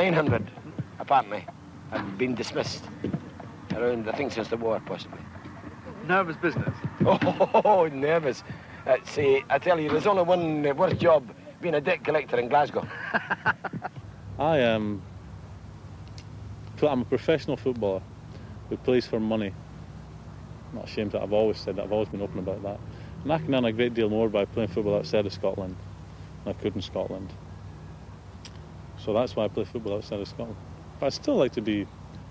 900, apparently, have been dismissed. Around, I think, since the war, possibly. Nervous business. Oh, nervous. See, I tell you, there's only one worse job, being a debt collector in Glasgow. I'm a professional footballer who plays for money. I'm not ashamed that I've always said that. I've always been open about that. And I can earn a great deal more by playing football outside of Scotland than I could in Scotland. So that's why I play football outside of Scotland. But I'd still like to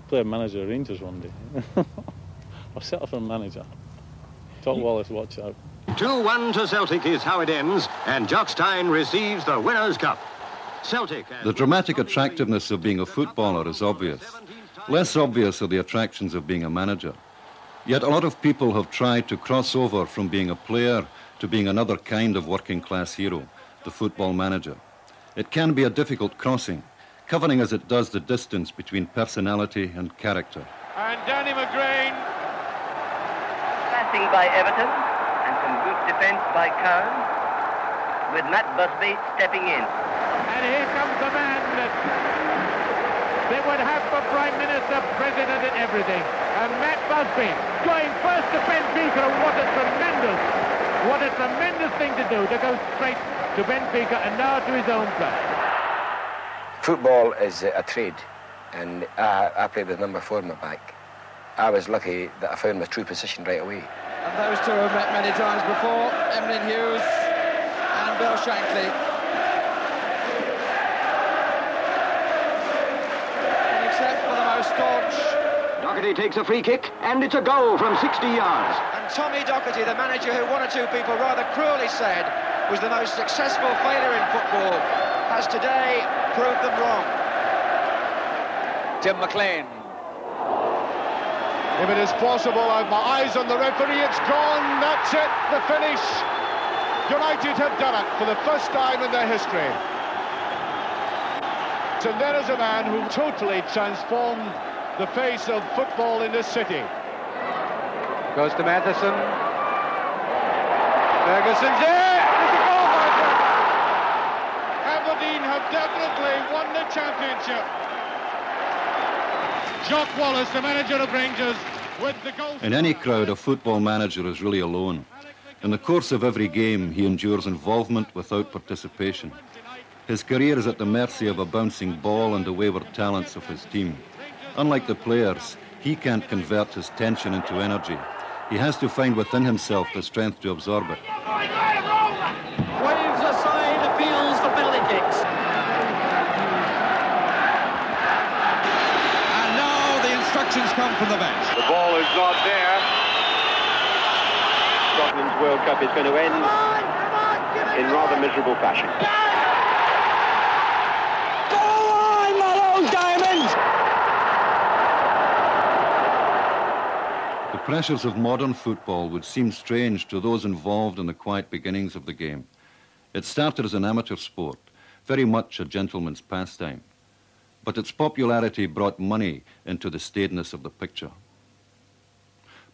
play a manager at Rangers one day. I'll settle for a manager. Todd Wallace, watch out. 2-1 to Celtic is how it ends, and Jock Stein receives the Winners' Cup. Celtic. The dramatic attractiveness of being a footballer is obvious. Less obvious are the attractions of being a manager. Yet a lot of people have tried to cross over from being a player to being another kind of working-class hero, the football manager. It can be a difficult crossing, covering as it does the distance between personality and character. And Danny McGrain. Passing by Everton and some good defence by Kern, with Matt Busby stepping in. And here comes the man that they would have for Prime Minister, President and everything. And Matt Busby going first to Benfica, and what a tremendous thing to do, to go straight to Benfica and now to his own club. Football is a trade, and I played with number 4 in my back. I was lucky that I found my true position right away. And those two have met many times before, Emlyn Hughes and Bill Shankly. And except for the most staunch... Doherty takes a free kick, and it's a goal from 60 yards. And Tommy Doherty, the manager who one or two people rather cruelly said was the most successful failure in football, has today proved them wrong. Tim McLean. If it is possible, I've my eyes on the referee, it's gone, that's it, the finish. United have done it for the first time in their history. And there is a man who totally transformed the face of football in this city. Goes to Matheson. Ferguson's there! It's a goal, Michael! Aberdeen have definitely won the championship. Jock Wallace, the manager of Rangers, with the goal. In any crowd, a football manager is really alone. In the course of every game, he endures involvement without participation. His career is at the mercy of a bouncing ball and the wayward talents of his team. Unlike the players, he can't convert his tension into energy. He has to find within himself the strength to absorb it. Waves aside, feels for penalty kicks. And now the instructions come from the bench. The ball is not there. Scotland's World Cup is going to end in rather miserable fashion. Go on, Malone Diamond! The pressures of modern football would seem strange to those involved in the quiet beginnings of the game. It started as an amateur sport, very much a gentleman's pastime. But its popularity brought money into the staidness of the picture.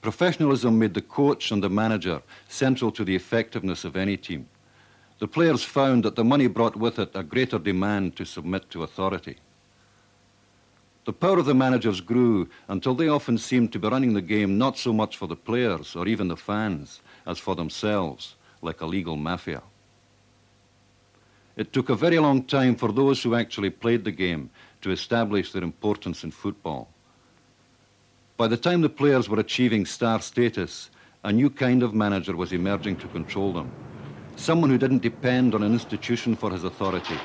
Professionalism made the coach and the manager central to the effectiveness of any team. The players found that the money brought with it a greater demand to submit to authority. The power of the managers grew until they often seemed to be running the game not so much for the players or even the fans as for themselves, like a legal mafia. It took a very long time for those who actually played the game to establish their importance in football. By the time the players were achieving star status, a new kind of manager was emerging to control them. Someone who didn't depend on an institution for his authority,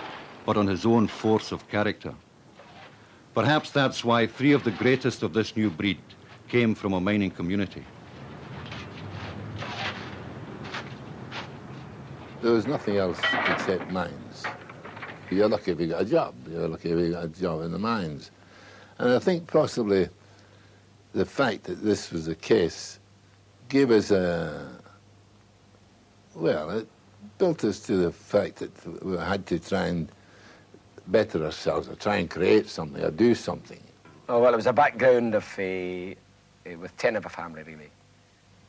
but on his own force of character. Perhaps that's why 3 of the greatest of this new breed came from a mining community. There was nothing else except mines. You're lucky if you got a job. You're lucky if you got a job in the mines. And I think possibly the fact that this was the case gave us it built us to the fact that we had to try and better ourselves, or try and create something, or do something. Oh, well, it was a background of with 10 of a family, really.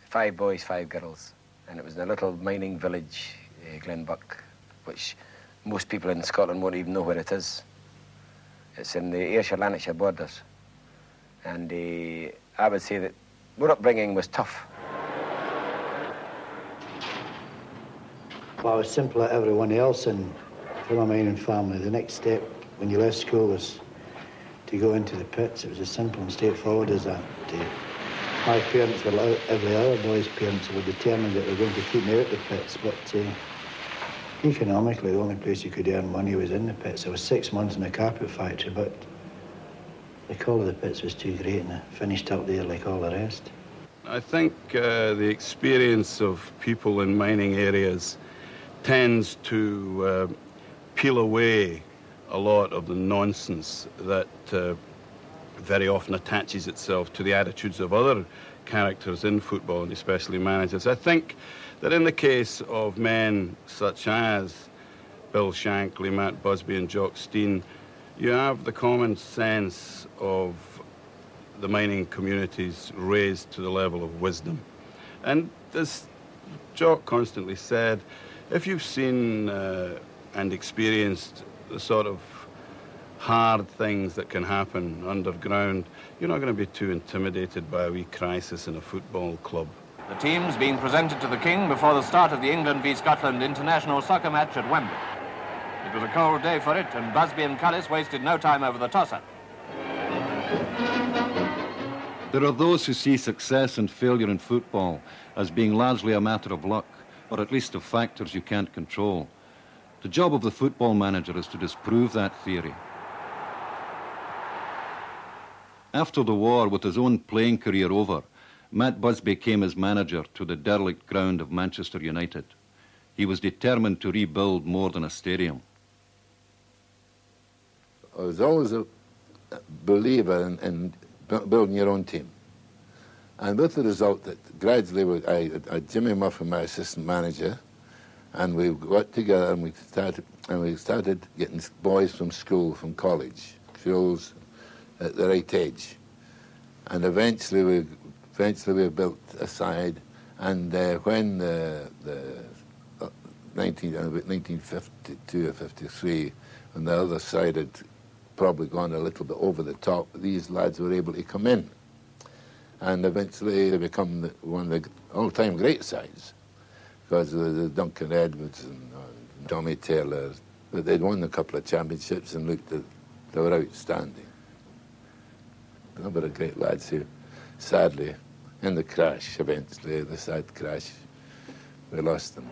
5 boys, 5 girls. And it was in a little mining village, Glenbuck, which most people in Scotland won't even know where it is. It's in the Ayrshire-Lanarkshire borders. And I would say that our upbringing was tough. Well, I was simple like everyone else, and for my mining family, the next step when you left school was to go into the pits. It was as simple and straightforward as that. My parents were like every other boy's parents, were determined that they were going to keep me out of the pits, but economically, the only place you could earn money was in the pits. I was 6 months in a carpet factory, but the call of the pits was too great, and I finished up there like all the rest. I think the experience of people in mining areas tends to peel away a lot of the nonsense that very often attaches itself to the attitudes of other characters in football, and especially managers. I think that in the case of men such as Bill Shankly, Matt Busby and Jock Stein, you have the common sense of the mining communities raised to the level of wisdom. And as Jock constantly said, if you've seen and experienced the sort of hard things that can happen underground, you're not going to be too intimidated by a wee crisis in a football club. The teams being presented to the King before the start of the England v Scotland international soccer match at Wembley. It was a cold day for it, and Busby and Cullis wasted no time over the toss-up. There are those who see success and failure in football as being largely a matter of luck, or at least of factors you can't control. The job of the football manager is to disprove that theory. After the war, with his own playing career over, Matt Busby came as manager to the derelict ground of Manchester United. He was determined to rebuild more than a stadium. I was always a believer in building your own team. And with the result that gradually I had Jimmy Murphy, my assistant manager, and we got together and we started getting boys from school, from college, schools at the right age. And eventually we built a side, and when the 1952 or 53, when the other side had probably gone a little bit over the top, these lads were able to come in. And eventually they become one of the all-time great sides, because of the Duncan Edwards and Tommy Taylor. But they'd won a couple of championships and they were outstanding. A number of great lads who, sadly, in the crash, eventually, the sad crash, we lost them.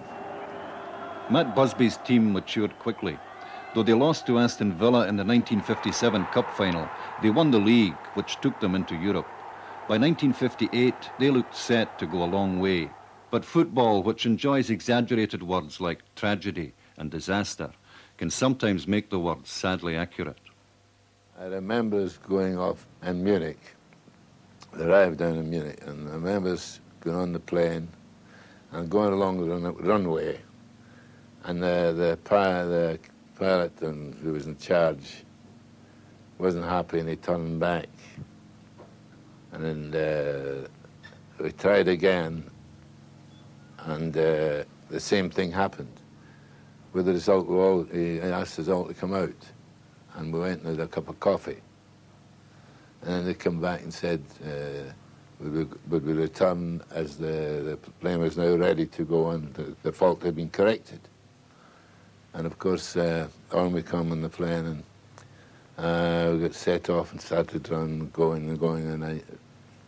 Matt Busby's team matured quickly. Though they lost to Aston Villa in the 1957 Cup final, they won the league, which took them into Europe. By 1958, they looked set to go a long way. But football, which enjoys exaggerated words like tragedy and disaster, can sometimes make the words sadly accurate. I remember us going off in Munich, arrived down in Munich, and I remember us going on the plane and going along the runway, and the pilot who was in charge wasn't happy, and he turned back. And then we tried again, and the same thing happened. With the result, he asked us all to come out, and we went and had a cup of coffee. And then they come back and said, would we return as the plane was now ready to go on, the fault had been corrected. And of course, on we come on the plane, and we got set off and started going, and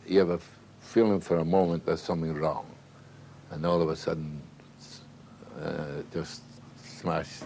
you have a feeling for a moment there's something wrong. And all of a sudden, just smashed.